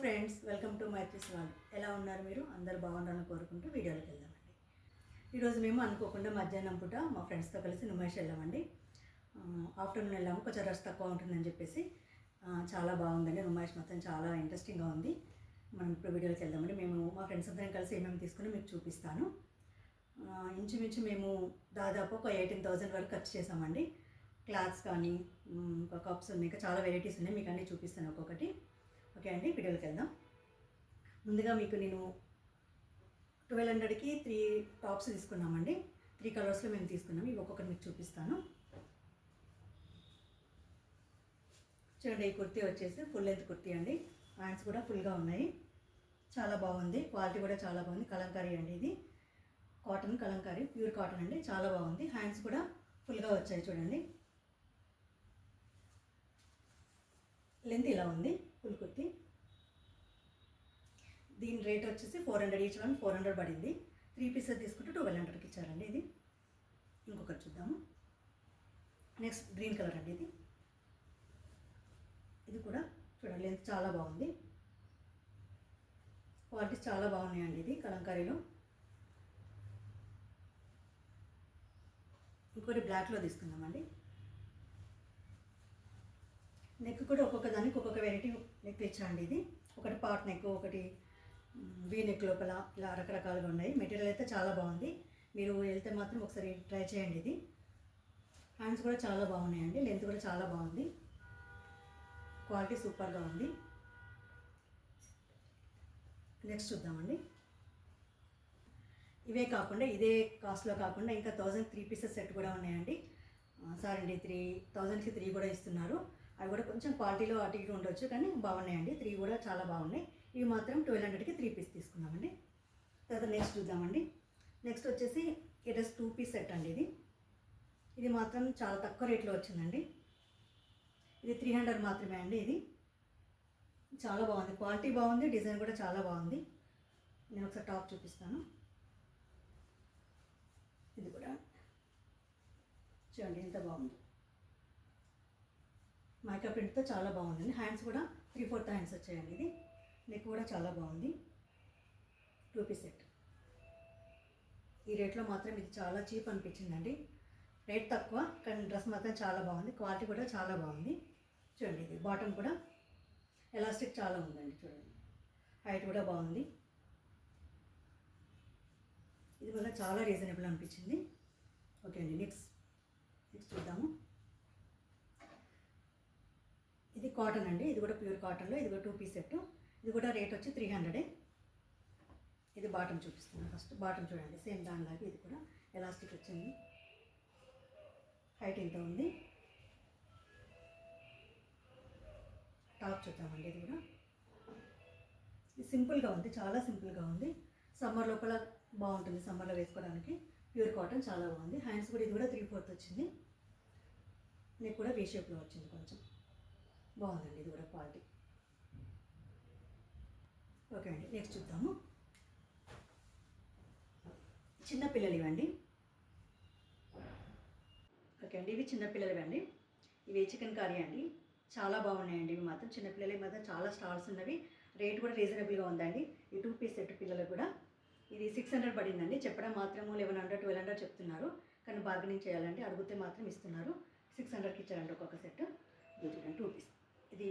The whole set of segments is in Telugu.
Friends, welcome to Maitri's world. ఎలా ఉన్నారు మీరు? అందరూ బాగుండాలని కోరుకుంటూ వీడియోలోకి వెళ్దామండి. ఈరోజు మేము అనుకోకుండా మధ్యాహ్నం పూట మా ఫ్రెండ్స్తో కలిసి నుమేష్ వెళ్ళామండి. ఆఫ్టర్నూన్ వెళ్ళాము, కొంచెం రష్ తక్కువ ఉంటుందని చెప్పేసి. చాలా బాగుందండి, నుమేష్ మొత్తం చాలా ఇంట్రెస్టింగ్గా ఉంది. మనం ఇప్పుడు వీడియోలోకి వెళ్దామండి. మేము మా ఫ్రెండ్స్ అందరం కలిసి ఏమేమి తీసుకుని మీకు చూపిస్తాను. ఇంచుమించు మేము దాదాపు ఒక 18,000 వరకు ఖర్చు చేసామండి. క్లాత్స్ కానీ కప్స్ ఉన్నాయి, ఇంకా చాలా వెరైటీస్ ఉన్నాయి, మీకు అన్నీ చూపిస్తాను ఒక్కొక్కటి. ఓకే అండి, వీడియోకి వెళ్దాం. ముందుగా మీకు నేను 1200కి 3 టాప్స్ తీసుకున్నామండి. 3 కలర్స్లో మేము తీసుకున్నాము. ఇవి ఒక్కొక్కటి మీకు చూపిస్తాను. చూడండి, ఈ కుర్తీ వచ్చేసి ఫుల్ లెంత్ కుర్తీ అండి. హ్యాండ్స్ కూడా ఫుల్గా ఉన్నాయి, చాలా బాగుంది. క్వాలిటీ కూడా చాలా బాగుంది. కలంకారీ అండి, ఇది కాటన్ కలంకారీ, ప్యూర్ కాటన్ అండి, చాలా బాగుంది. హ్యాండ్స్ కూడా ఫుల్గా వచ్చాయి. చూడండి, లెంత్ ఇలా ఉంది ఫుల్ కుర్తీ. దీని రేట్ వచ్చేసి 400, ఈచ్ వన్ 400 పడింది. 3 పీసెస్ తీసుకుంటే 1200కి ఇచ్చారండి. ఇది ఇంకొకటి చూద్దాము. నెక్స్ట్ గ్రీన్ కలర్ అండి, ఇది కూడా చూడండి, లెంత్ చాలా బాగుంది. క్వాలిటీస్ చాలా బాగున్నాయండి. ఇది కలంకారీలో. ఇంకోటి బ్లాక్లో తీసుకుందామండి. నెక్ కూడా ఒక్కొక్క దానికి ఒక్కొక్క వెరైటీ నెక్ ఇచ్చాండి. ఇది ఒకటి పాట్ నెక్, ఒకటి వీ నెక్ లోపల, ఇలా రకరకాలుగా ఉన్నాయి. మెటీరియల్ అయితే చాలా బాగుంది. మీరు వెళ్తే మాత్రం ఒకసారి ట్రై చేయండి. ఇది హ్యాండ్స్ కూడా చాలా బాగున్నాయండి. లెంత్ కూడా చాలా బాగుంది. క్వాలిటీ సూపర్గా ఉంది. నెక్స్ట్ చూద్దామండి. ఇవే కాకుండా, ఇదే కాస్ట్లో కాకుండా ఇంకా 1000 3 పీసెస్ సెట్ కూడా ఉన్నాయండి. సారీ అండి, 3000కి 3 కూడా ఇస్తున్నారు. అవి కూడా కొంచెం క్వాలిటీలో అటు ఇటు ఉండొచ్చు, కానీ బాగున్నాయండి. 3 కూడా చాలా బాగున్నాయి. ఇవి మాత్రం 1200కి 3 పీస్ తీసుకున్నామండి. తర్వాత నెక్స్ట్ చూద్దామండి. నెక్స్ట్ వచ్చేసి ఈ డ్రెస్ 2 పీస్ సెట్ అండి. ఇది మాత్రం చాలా తక్కువ రేట్లో వచ్చిందండి. ఇది 300 మాత్రమే అండి. ఇది చాలా బాగుంది, క్వాలిటీ బాగుంది, డిజైన్ కూడా చాలా బాగుంది. నేను ఒకసారి టాప్ చూపిస్తాను. ఇది కూడా చూడండి, ఎంత బాగుంది. మైకా ప్రింట్తో చాలా బాగుందండి. హ్యాండ్స్ కూడా 3/4 హ్యాండ్స్ వచ్చాయండి. ఇది నెక్ కూడా చాలా బాగుంది. 2 పీస్ సెట్. ఈ రేట్లో మాత్రం ఇది చాలా చీప్ అనిపించిందండి. రేట్ తక్కువ, కానీ డ్రెస్ మాత్రం చాలా బాగుంది. క్వాలిటీ కూడా చాలా బాగుంది. చూడండి, ఇది బాటమ్ కూడా ఎలాస్టిక్ చాలా ఉందండి. చూడండి, హైట్ కూడా బాగుంది. ఇది కూడా చాలా రీజనబుల్ అనిపించింది. ఓకే అండి, నెక్స్ట్ చూద్దాము. ఇది కాటన్ అండి. ఇది కూడా ప్యూర్ కాటన్లో, ఇది కూడా 2 పీస్ సెట్. ఇది కూడా రేట్ వచ్చి 300. ఇది బాటమ్ చూపిస్తున్నాను. ఫస్ట్ బాటమ్ చూడండి, సేమ్ దానిలాగే ఇది కూడా ఎలాస్టిక్ వచ్చింది. హైట్ ఎంత ఉంది. టాప్ చూద్దామండి. ఇది కూడా ఇది సింపుల్గా ఉంది, చాలా సింపుల్గా ఉంది. సమ్మర్ లోపల బాగుంటుంది, సమ్మర్లో వేసుకోవడానికి. ప్యూర్ కాటన్ చాలా బాగుంది. హ్యాండ్స్ కూడా, ఇది కూడా 3/4 వచ్చింది. నెక్ కూడా వీ షేప్లో వచ్చింది, కొంచెం బాగుందండి. ఇది కూడా క్వాలిటీ. ఓకే అండి, నెక్స్ట్ చూద్దాము. చిన్నపిల్లలు ఇవ్వండి. ఓకే అండి, ఇవి చిన్నపిల్లలు అండి. ఇవి చికెన్ కర్రీ అండి, చాలా బాగున్నాయండి. ఇవి మాత్రం చిన్నపిల్లలు మాత్రం చాలా స్టాల్స్ ఉన్నవి. రేట్ కూడా రీజనబుల్గా ఉందండి. ఈ 2 పీస్ సెట్ పిల్లలకు కూడా ఇది 600 పడిందండి. చెప్పడం మాత్రము 1100, 1200 చెప్తున్నారు, కానీ బార్గెనింగ్ చేయాలండి. అడిగితే మాత్రం ఇస్తున్నారు. 600కి ఇచ్చారండి ఒక్కొక్క సెట్. ఇది చూడండి, 2 పీస్. ఇది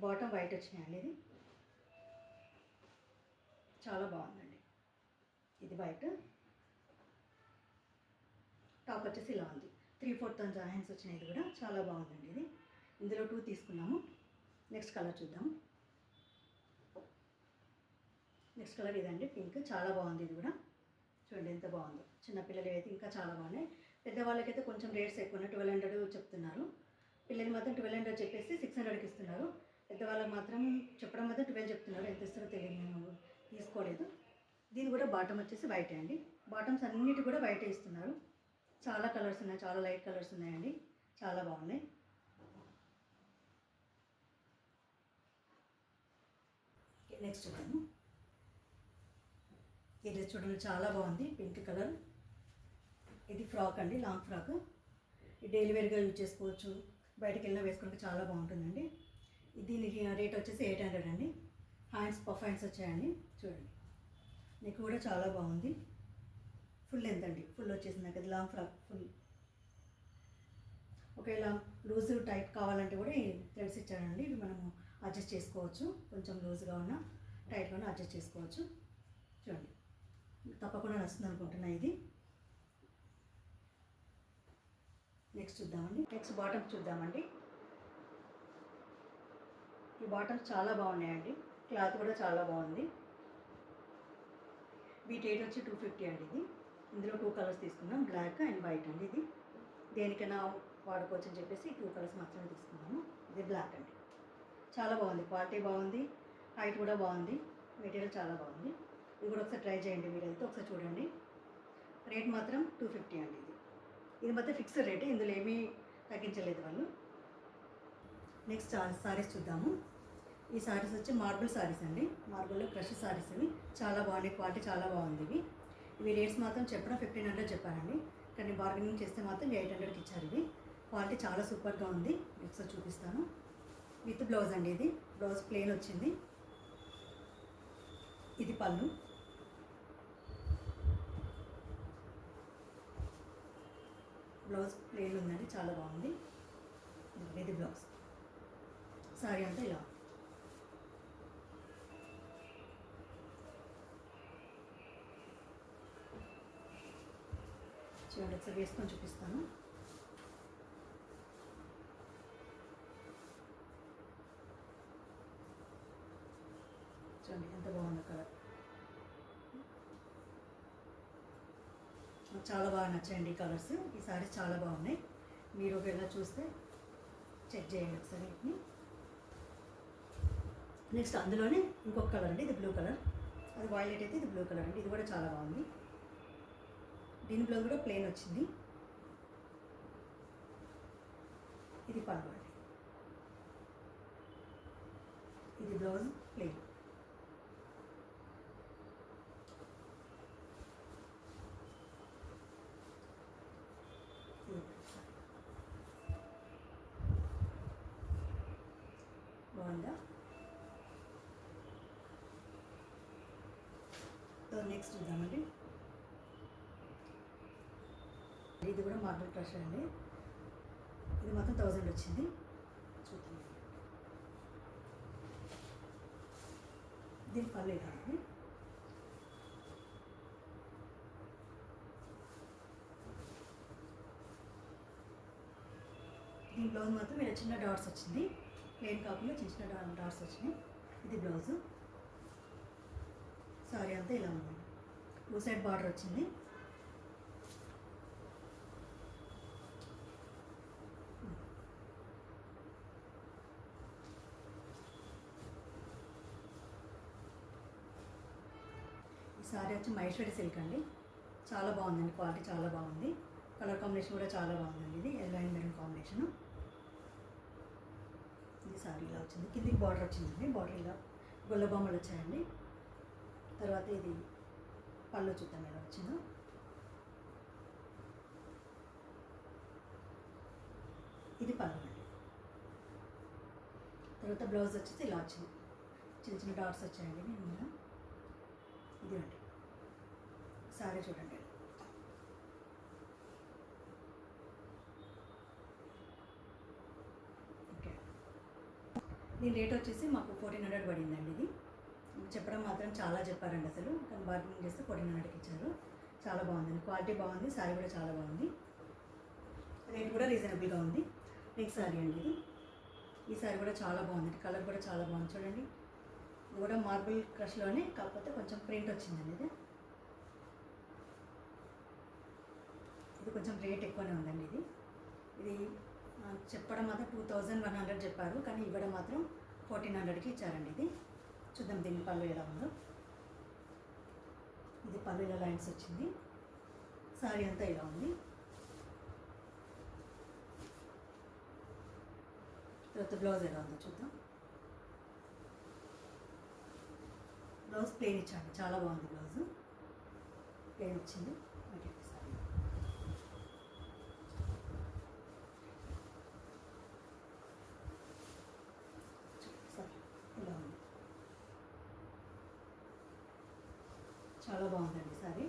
బాటమ్ వైట్ వచ్చినాయండి. ఇది చాలా బాగుందండి. ఇది వైట్. టాప్ వచ్చేసి ఇలా ఉంది. 3/4 హ్యాండ్స్ వచ్చినాయి. ఇది కూడా చాలా బాగుందండి. ఇది ఇందులో 2 తీసుకున్నాము. నెక్స్ట్ కలర్ చూద్దాము. నెక్స్ట్ కలర్ ఇదండి, పింక్. చాలా బాగుంది. ఇది కూడా చూడండి, ఎంత బాగుందో. చిన్నపిల్లలు అయితే ఇంకా చాలా బాగున్నాయి. పెద్దవాళ్ళకైతే కొంచెం రేట్స్ ఎక్కువ ఉన్నాయి. 1200 చెప్తున్నారు. పిల్లలు మాత్రం 1200 చెప్పేసి 600కి ఇస్తున్నారు. పెద్దవాళ్ళకి మాత్రం చెప్పడం మాత్రం 12 చెప్తున్నారు. ఎంత ఇస్తారో తెలియదు, నేను తీసుకోలేదు. దీని కూడా బాటమ్ వచ్చేసి వైట్ అండి. బాటమ్స్ అన్నిటి కూడా వైటే ఇస్తున్నారు. చాలా కలర్స్ ఉన్నాయి, చాలా లైట్ కలర్స్ ఉన్నాయండి, చాలా బాగున్నాయి. నెక్స్ట్ చూద్దాము. ఈ డ్రెస్ చూడండి, చాలా బాగుంది. Pink colour. ఇది ఫ్రాక్ అండి, లాంగ్ ఫ్రాక్. ఇది డైలీ వేర్గా యూజ్ చేసుకోవచ్చు, బయటకు వెళ్ళినా వేసుకోవడానికి చాలా బాగుంటుందండి. దీనికి రేట్ వచ్చేసి 800 అండి. హ్యాండ్స్ పఫ్ హ్యాండ్స్ వచ్చాయండి. చూడండి, నెక్ కూడా చాలా బాగుంది. ఫుల్ లెంత్ అండి, ఫుల్ వచ్చేసింది నాకు. అది లాంగ్ ఫ్రాక్ ఫుల్. ఒకవేళ లూజ్ టైట్ కావాలంటే కూడా థ్రెడ్స్ ఇచ్చానండి. ఇవి మనము అడ్జస్ట్ చేసుకోవచ్చు. కొంచెం లూజ్గా ఉన్న టైట్గా ఉన్న అడ్జస్ట్ చేసుకోవచ్చు. చూడండి, తప్పకుండా నచ్చుతుంది అనుకుంటున్నా ఇది. నెక్స్ట్ చూద్దామండి. నెక్స్ట్ బాటమ్స్ చూద్దామండి. ఈ బాటమ్స్ చాలా బాగున్నాయండి. క్లాత్ కూడా చాలా బాగుంది. వీటి రేట్ వచ్చి 250 అండి. ఇది ఇందులో 2 కలర్స్ తీసుకున్నాం, బ్లాక్ అండ్ వైట్ అండి. ఇది దేనికైనా వాడుకోవచ్చు అని చెప్పేసి 2 కలర్స్ మాత్రమే తీసుకున్నాము. ఇది బ్లాక్ అండి. చాలా బాగుంది, క్వాలిటీ బాగుంది, హైట్ కూడా బాగుంది, మెటీరియల్ చాలా బాగుంది. ఇది కూడా ఒకసారి ట్రై చేయండి, మీరు అయితే ఒకసారి చూడండి. రేట్ మాత్రం 250 అండి. ఇది మాత్రం ఫిక్స్డ్ రేట్, ఇందులో ఏమీ తగ్గించలేదు వాళ్ళు. నెక్స్ట్ సారీస్ చూద్దాము. ఈ సారీస్ వచ్చి మార్బుల్ సారీస్ అండి. మార్బుల్లో క్రష్ సారీస్ ఇవి చాలా బాగున్నాయి, క్వాలిటీ చాలా బాగుంది. ఇవి రేట్స్ మాత్రం చెప్పడం 1500 చెప్పారండి, కానీ బార్గెనింగ్ చేస్తే మాత్రం 800కి ఇచ్చారు. ఇవి క్వాలిటీ చాలా సూపర్గా ఉంది. నెక్స్ట్ చూపిస్తాను. విత్ బ్లౌజ్ అండి. ఇది బ్లౌజ్ ప్లెయిన్ వచ్చింది. ఇది పళ్ళు. బ్లౌజ్ ప్లెయిన్ ఉందండి, చాలా బాగుంది. ఇది బ్లౌజ్. సారీ అంతా ఇలా. చూడండి, ఒకసారి వేసుకొని చూపిస్తాను. చూడండి ఎంత బాగుంది కలర్. చాలా బాగా నచ్చాయండి ఈ కలర్స్. ఈ సారీస్ చాలా బాగున్నాయి. మీరు ఒకవేళ చూస్తే చెక్ చేయండి ఒకసారి వీటిని. నెక్స్ట్ అందులోనే ఇంకొక కలర్ అండి. ఇది బ్లూ కలర్. అది వైలెట్ అయితే ఇది బ్లూ కలర్ అండి. ఇది కూడా చాలా బాగుంది. దీని బ్లౌజ్ కూడా ప్లెయిన్ వచ్చింది. ఇది పళ్ళు అండి. ఇది బ్లౌజ్ ప్లెయిన్. బాగుందా? నెక్స్ట్ చూద్దామండి. ఇది కూడా మార్బుల్ క్రష్ అండి. ఇది మొత్తం 1000 వచ్చింది. చూద్దాం. దీని పళ్ళు ఇలా అండి. దీని బ్లౌజ్ మాత్రం ఇలా చిన్న డాట్స్ వచ్చింది. ప్లెయిన్ కాకుండా చిన్న చిన్న డాట్స్ వచ్చినాయి. ఇది బ్లౌజు. సారీ అంతా ఇలా ఉంది. 2 సైడ్ బార్డర్ వచ్చింది. ఈ సారీ వచ్చి మహేశ్వరి సిల్క్ అండి. చాలా బాగుందండి, క్వాలిటీ చాలా బాగుంది. కలర్ కాంబినేషన్ కూడా చాలా బాగుందండి. ఇది ఎల్లో అండ్ మెరూన్ కాంబినేషను. ఇది సారీ ఇలా వచ్చింది. కిందికి బార్డర్ వచ్చిందండి. బార్డర్ ఇలా గొల్ల బొమ్మలు వచ్చాయండి. తర్వాత ఇది పళ్ళు చూద్దాం ఎలా వచ్చిందో. ఇది పళ్ళు అండి. తర్వాత బ్లౌజ్ వచ్చేసి ఇలా వచ్చింది. చిన్న చిన్న డాట్స్ వచ్చాయండి. నేను ఇది అండి సారీ చూడండి. ఓకే, దీని రేట్ వచ్చేసి మాకు 1400 పడిందండి. ఇది చెప్పడం మాత్రం చాలా చెప్పారండి అసలు, కానీ బార్గెనింగ్ చేస్తే 1400కి ఇచ్చారు. చాలా బాగుందండి, క్వాలిటీ బాగుంది, సారీ కూడా చాలా బాగుంది, రేట్ కూడా రీజనబుల్గా ఉంది. నెక్స్ట్ సారీ అండి. ఈ సారీ కూడా చాలా బాగుంది, కలర్ కూడా చాలా బాగుంది. చూడండి, ఇది కూడా మార్బుల్ క్రష్లోనే, కాకపోతే కొంచెం ప్రింట్ వచ్చిందండి. ఇది కొంచెం రేట్ ఎక్కువనే ఉందండి. ఇది చెప్పడం మాత్రం 2100 చెప్పారు, కానీ ఇవ్వడం మాత్రం 1400కి ఇచ్చారండి. ఇది చూద్దాం దీని పళ్ళు ఎలా ఉందో. ఇది పళ్ళు ఇలా లైన్స్ వచ్చింది. సారీ అంతా ఇలా ఉంది. తర్వాత బ్లౌజ్ ఎలా ఉందో చూద్దాం. బ్లౌజ్ ప్లెయిన్ ఇచ్చాండి, చాలా బాగుంది. బ్లౌజ్ ప్లెయిన్ వచ్చింది. సారీ ఇలా ఉంది. చాలా బాగుందండి సారీ.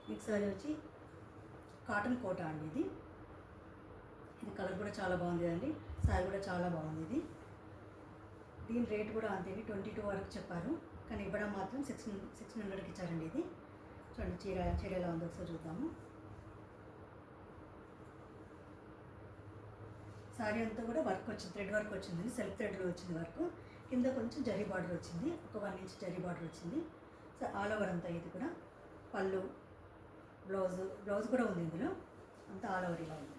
నెక్స్ట్ సారీ వచ్చి కాటన్ కోట అండి. ఇది కలర్ కూడా చాలా బాగుంది అండి. సారీ కూడా చాలా బాగుంది. దీని రేట్ కూడా అంతే 22 వరకు చెప్పారు, కానీ ఇవ్వడం మాత్రం 600కి ఇచ్చారండి. ఇది చూడండి, చీర ఎలా ఉందో ఒకసారి చూద్దాము. సారీ అంతా కూడా వర్క్ వచ్చింది, థ్రెడ్ వర్క్ వచ్చిందండి. సెల్ఫ్ థ్రెడ్లో వచ్చింది వర్క్. కింద కొంచెం జరీ బార్డర్ వచ్చింది, ఒక 1 ఇంచ్ జరీ బార్డర్ వచ్చింది. సో ఆల్ ఓవర్ అంతా ఇది కూడా పళ్ళు, బ్లౌజ్ కూడా ఉంది ఇందులో. అంతా ఆల్ ఓవర్ ఇలా ఉంది.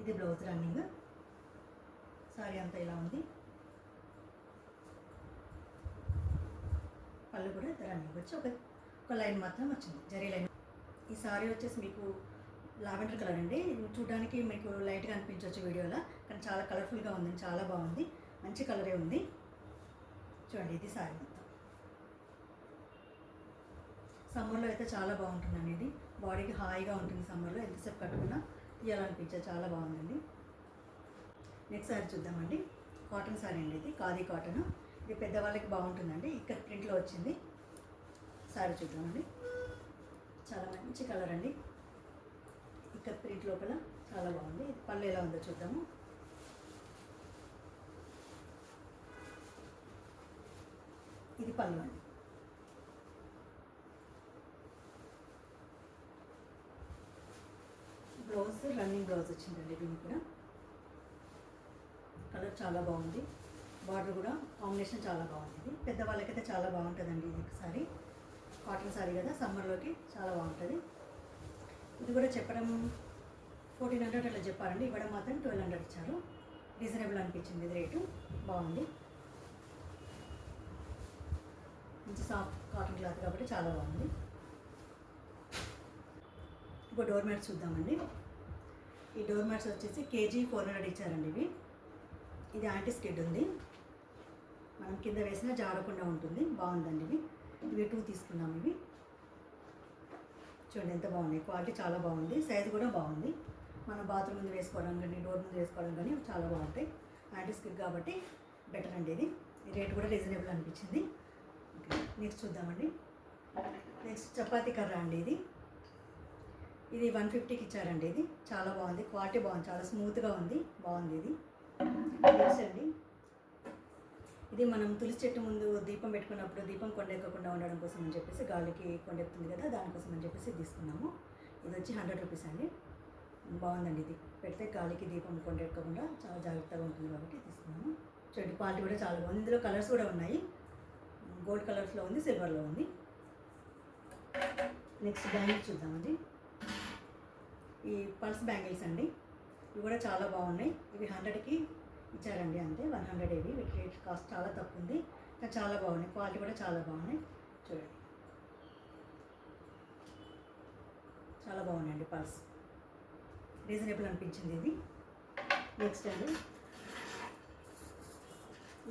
ఇది బ్లౌజ్ రన్నింగ్. సారీ అంతా ఇలా ఉంది. పళ్ళు కూడా రన్నింగ్ వచ్చి ఒక లైన్ మాత్రం వచ్చింది, జరీ లైన్. ఈ సారీ వచ్చేసి మీకు లావెండర్ కలర్ అండి. చూడడానికి మీకు లైట్గా అనిపించవచ్చు వీడియోలో, కానీ చాలా కలర్ఫుల్గా ఉంది, చాలా బాగుంది, మంచి కలరే ఉంది. చూడండి, ఇది సారీ మొత్తం. సమ్మర్లో అయితే చాలా బాగుంటుందండి. ఇది బాడీకి హాయిగా ఉంటుంది. సమ్మర్లో ఎంతసేపు కట్టుకున్నా తీయాలనిపించేది, చాలా బాగుందండి. నెక్స్ట్ సారీ చూద్దామండి. కాటన్ సారీ అండి. ఇది ఖాదీ కాటన్. ఇది పెద్దవాళ్ళకి బాగుంటుందండి. ఇక్కడ ప్రింట్లో వచ్చింది. సారీ చూద్దామండి. చాలా మంచి కలర్ అండి. ఇక్కడ ప్రింట్ లోపల చాలా బాగుంది. పళ్ళు ఎలా ఉందో చూద్దాము. ఇది పళ్ళు అండి. బ్లౌజ్ రన్నింగ్ బ్లౌజ్ వచ్చిందండి. దీనికి కూడా కలర్ చాలా బాగుంది. బార్డర్ కూడా కాంబినేషన్ చాలా బాగుంది. ఇది పెద్దవాళ్ళకైతే చాలా బాగుంటుందండి. ఇది సారీ కాటన్ సారీ కదా, సమ్మర్లోకి చాలా బాగుంటుంది. ఇది కూడా చెప్పడం 1400 అట్లా చెప్పారండి. ఇవ్వడం మాత్రం 1200 ఇచ్చారు. రీజనబుల్ అనిపించింది. ఇది రేటు బాగుంది. మంచి సాఫ్ట్ కాటన్ క్లాత్ కాబట్టి చాలా బాగుంది. ఇప్పుడు డోర్ మ్యాట్స్ చూద్దామండి. ఈ డోర్ మ్యాట్స్ వచ్చేసి కేజీ 400 ఇచ్చారండి. ఇది యాంటీ స్కిడ్ ఉంది. మనం కింద వేసినా జారకుండా ఉంటుంది. బాగుందండి. ఇవి 2 తీసుకున్నాం. ఇవి చూడండి ఎంత బాగున్నాయి. క్వాలిటీ చాలా బాగుంది. సైజ్ కూడా బాగుంది. మనం బాత్రూమ్ ముందు వేసుకోవడం కానీ, డోర్ ముందు వేసుకోవడం కానీ చాలా బాగుంటాయి. యాంటీ స్కిడ్ కాబట్టి బెటర్ అండి. ఇది రేట్ కూడా రీజనబుల్ అనిపించింది. నెక్స్ట్ చూద్దామండి. నెక్స్ట్ చపాతీ కర్ర అండి. ఇది 150కి ఇచ్చారండి. ఇది చాలా బాగుంది. క్వాలిటీ బాగుంది. చాలా స్మూత్గా ఉంది. బాగుంది. ఇది నెక్స్ట్ అండి. ఇది మనం తులసి చెట్టు ముందు దీపం పెట్టుకున్నప్పుడు దీపం కొండెక్కకుండా ఉండడం కోసం అని చెప్పేసి, గాలికి కొండెక్కుతుంది కదా, దానికోసం అని చెప్పేసి తీసుకున్నాము. ఇది వచ్చి 100 రూపీస్ అండి. బాగుందండి. ఇది పెడితే గాలికి దీపం కొండెక్కకుండా చాలా జాగ్రత్తగా ఉంటుంది కాబట్టి తీసుకున్నాము. చూడండి, క్వాలిటీ కూడా చాలా బాగుంది. ఇందులో కలర్స్ కూడా ఉన్నాయి. గోల్డ్ కలర్స్లో ఉంది, సిల్వర్లో ఉంది. నెక్స్ట్ బ్యాంగిల్స్ చూద్దామండి. ఈ పల్స్ బ్యాంగిల్స్ అండి. ఇవి కూడా చాలా బాగున్నాయి. ఇవి 100కి ఇచ్చారండి. అంతే 100 ఇవి. వీటి రేట్ కాస్ట్ చాలా తక్కువ ఉంది, కానీ చాలా బాగున్నాయి. క్వాలిటీ కూడా చాలా బాగున్నాయి. చూడండి, చాలా బాగున్నాయండి. పల్స్ రీజనబుల్ అనిపించింది ఇది. నెక్స్ట్ అండి,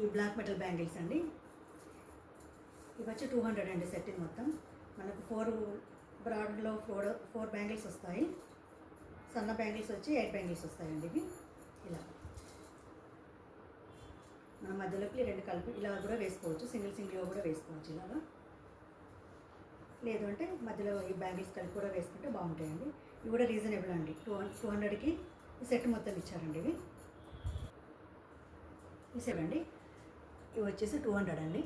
ఈ బ్లాక్ మెటల్ బ్యాంగిల్స్ అండి. ఇవి వచ్చి 200 అండి. సెట్టింగ్ మొత్తం మనకు 4 బ్రాడ్లో 4 బ్యాంగిల్స్ వస్తాయి. సన్న బ్యాంగిల్స్ వచ్చి 8 బ్యాంగిల్స్ వస్తాయండి. ఇవి ఇలా మన మధ్యలోకి 2 కలిపి ఇలా కూడా వేసుకోవచ్చు. సింగిల్గా కూడా వేసుకోవచ్చు. ఇలాగా లేదు అంటే మధ్యలో ఈ బ్యాంగిల్స్ కలిపి కూడా వేసుకుంటే బాగుంటాయండి. ఇవి కూడా రీజనబుల్ అండి. 200కి ఈ సెట్ మొత్తం ఇచ్చారండి. ఈ సెట్ అండి. ఇవి వచ్చేసి 200 అండి.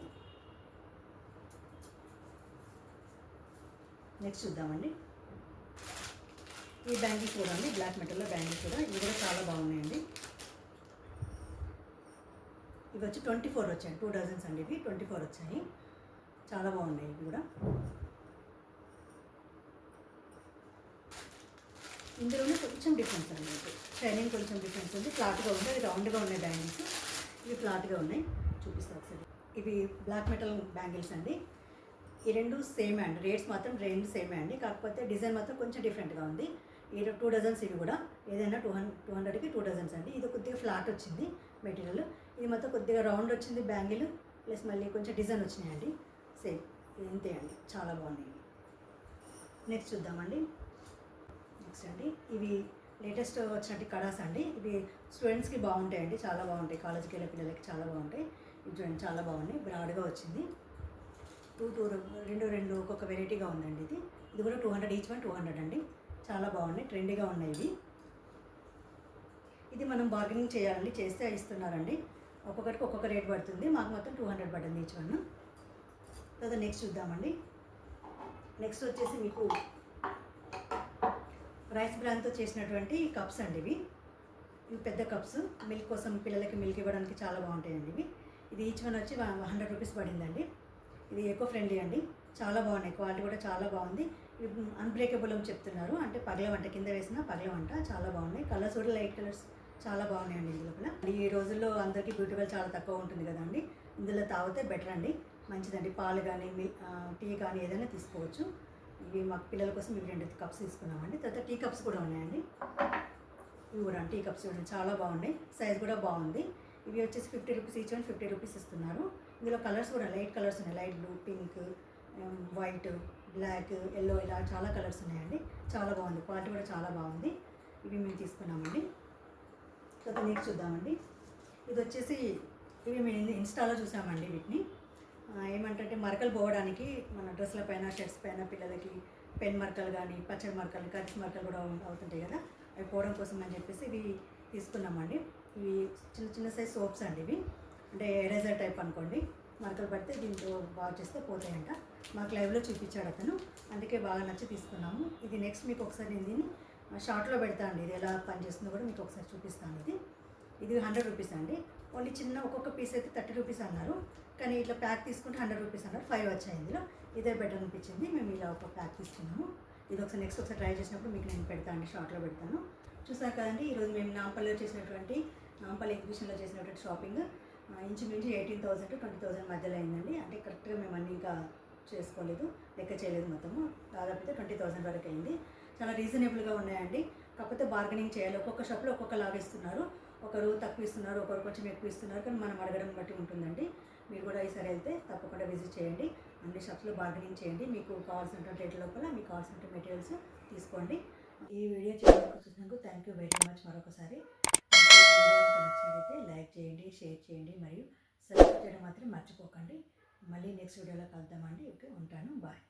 నెక్స్ట్ చూద్దామండి. ఈ బ్యాంగిల్స్ కూడా అండి, బ్లాక్ మెటల్లో బ్యాంగిల్స్ కూడా, ఇవి కూడా చాలా బాగున్నాయండి. ఇవి వచ్చి 24 వచ్చాయి. 2 డజన్స్ అండి. ఇవి 24 వచ్చాయి. చాలా బాగున్నాయి. ఇవి కూడా ఇందులోనే కొంచెం డిఫరెన్స్ అండి. షైనింగ్ కొంచెం డిఫరెన్స్ ఉంది. ఫ్లాట్గా ఉంది. అది రౌండ్గా ఉన్నాయి బ్యాంగిల్స్. ఇవి ఫ్లాట్గా ఉన్నాయి. చూపిస్తాను ఒకసారి. ఇవి బ్లాక్ మెటల్ బ్యాంగిల్స్ అండి. ఈ 2 సేమ్ అండి. రేట్స్ మాత్రం 2 సేమే అండి. కాకపోతే డిజైన్ మాత్రం కొంచెం డిఫరెంట్గా ఉంది. ఈ 2 డజన్స్ ఇవి కూడా ఏదైనా 200కి 2 డజన్స్ అండి. ఇది కొద్దిగా ఫ్లాట్ వచ్చింది మెటీరియల్. ఇది మొత్తం కొద్దిగా రౌండ్ వచ్చింది బ్యాంగిల్, ప్లస్ మళ్ళీ కొంచెం డిజైన్ వచ్చినాయండి. సేమ్ ఇంతే అండి. చాలా బాగున్నాయి. నెక్స్ట్ చూద్దామండి. నెక్స్ట్ అండి, ఇవి లేటెస్ట్ వచ్చినట్టు కడాస్ అండి. ఇవి స్టూడెంట్స్కి బాగుంటాయండి. చాలా బాగుంటాయి. కాలేజీకి వెళ్ళే పిల్లలకి చాలా బాగుంటాయి. ఇది చూడండి చాలా బాగున్నాయి, బ్రాడ్గా వచ్చింది. రెండు ఒక్కొక్క వెరైటీగా ఉందండి. ఇది కూడా 200, ఈచ్ వన్ 200 అండి. చాలా బాగున్నాయి, ట్రెండీగా ఉన్నాయి ఇవి. ఇది మనం బార్గెనింగ్ చేయాలండి, చేస్తే ఇస్తున్నారండి. ఒక్కొక్కటికి ఒక్కొక్క రేట్ పడుతుంది. మాకు మొత్తం 200 పడింది ఈచ్ వన్. తర్వాత నెక్స్ట్ చూద్దామండి. నెక్స్ట్ వచ్చేసి మీకు రైస్ బ్రాన్తో చేసినటువంటి కప్స్ అండి. ఇవి పెద్ద కప్స్, మిల్క్ కోసం పిల్లలకి మిల్క్ ఇవ్వడానికి చాలా బాగుంటాయండి ఇవి. ఇది ఈచ్ వన్ వచ్చి 100 రూపీస్ పడిందండి. ఇది ఎకో ఫ్రెండ్లీ అండి, చాలా బాగున్నాయి, క్వాలిటీ కూడా చాలా బాగుంది. ఇవి అన్బ్రేకబుల్ అని చెప్తున్నారు, అంటే పగలవంట, కింద వేసిన పగలవంట. చాలా బాగున్నాయి, కలర్స్ కూడా లైట్ కలర్స్ చాలా బాగున్నాయండి. ఇందులో కూడా ఈ రోజుల్లో అందరికీ బ్యూటిఫుల్ చాలా తక్కువ ఉంటుంది కదండి, ఇందులో తాగితే బెటర్ అండి, మంచిదండి. పాలు కానీ టీ కానీ ఏదైనా తీసుకోవచ్చు. ఇవి మా పిల్లల కోసం ఇవి 2 కప్స్ తీసుకున్నామండి. తర్వాత టీ కప్స్ కూడా ఉన్నాయండి. ఇవి కూడా టీ కప్స్ చూడండి చాలా బాగున్నాయి, సైజ్ కూడా బాగుంది. ఇవి వచ్చేసి 50 రూపీస్, ఈచ్ వన్ 50 రూపీస్ ఇస్తున్నారు. ఇందులో కలర్స్ కూడా లైట్ కలర్స్ ఉన్నాయి, light blue, pink, white, black, yellow, ఇలా చాలా కలర్స్ ఉన్నాయండి. చాలా బాగుంది, క్వాలిటీ కూడా చాలా బాగుంది. ఇవి మేము తీసుకున్నామండి. తర్వాత నెక్స్ట్ చూద్దామండి. ఇది వచ్చేసి ఇవి మేము ఇన్స్టాలో చూసామండి. వీటిని ఏమంటే మరకలు పోవడానికి మన డ్రెస్ల పైన, షర్ట్స్ పైన పిల్లలకి పెన్ మరకలు కానీ, పచ్చడి మరకలు, కర్రీస్ మరకలు కూడా అవుతుంటాయి కదా, అవి పోవడం కోసం అని చెప్పేసి ఇవి తీసుకున్నామండి. ఇవి చిన్న చిన్న సైజ్ సోప్స్ అండి. ఇవి అంటే ఎరేజర్ టైప్ అనుకోండి. మరకలు పడితే దీంతో బాగా చేస్తే పోతాయంట. మాకు లైవ్లో చూపించాడు అతను, అందుకే బాగా నచ్చి తీసుకున్నాము. ఇది నెక్స్ట్ మీకు ఒకసారి నేను దీన్ని షార్ట్లో పెడతా అండి, ఇది ఎలా పనిచేస్తుందో కూడా మీకు ఒకసారి చూపిస్తాను. ఇది 100 రూపీస్ అండి. ఓన్లీ చిన్న ఒక్కొక్క పీస్ అయితే 30 రూపీస్ అన్నారు, కానీ ఇట్లా ప్యాక్ తీసుకుంటే 100 రూపీస్ అన్నారు. 5 వచ్చాయి ఇందులో. ఇదే బెటర్ అనిపించింది, మేము ఇలా ఒక ప్యాక్ తీసుకున్నాము. ఇది ఒకసారి నెక్స్ట్ ఒకసారి ట్రై చేసినప్పుడు మీకు నేను పెడతాను అండి, షార్ట్లో పెడతాను. చూసారు కదండి, ఈరోజు మేము నాంపల్లిలో చేసినటువంటి, నాంపల్లి ఎగ్జిబిషన్లో చేసినటువంటి షాపింగ్ ఇంచుమించు 18,000 to 20,000 మధ్యలో అయిందండి. అంటే కరెక్ట్గా మేము అన్నీ ఇంకా చేసుకోలేదు, లెక్క చేయలేదు, మొత్తము దాదాపు 20,000 వరకు అయింది. చాలా రీజనబుల్గా ఉన్నాయండి, కాకపోతే బార్గెనింగ్ చేయాలి. ఒక్కొక్క షాప్లో ఒక్కొక్కలాగా ఇస్తున్నారు, ఒకరు తక్కువ ఇస్తున్నారు, ఒకరు కొంచెం ఎక్కువ ఇస్తున్నారు, కానీ మనం అడగడం బట్టి ఉంటుందండి. మీరు కూడా ఈసారి వెళ్తే తప్పకుండా విజిట్ చేయండి, అన్ని షాప్స్లో బార్గెనింగ్ చేయండి. మీకు కావాల్సిన రేట్ లోపల మీకు కావాల్సిన మెటీరియల్స్ తీసుకోండి. ఈ వీడియో చూసినందుకు థ్యాంక్ యూ వెరీ మచ్. మరొకసారి నచ్చినట్లయితే లైక్ చేయండి, షేర్ చేయండి, మరియు సబ్స్క్రైబ్ చేయడం మాత్రం మర్చిపోకండి. మళ్ళీ నెక్స్ట్ వీడియోలో కలుద్దామండి. ఓకే, ఉంటాను, బాయ్.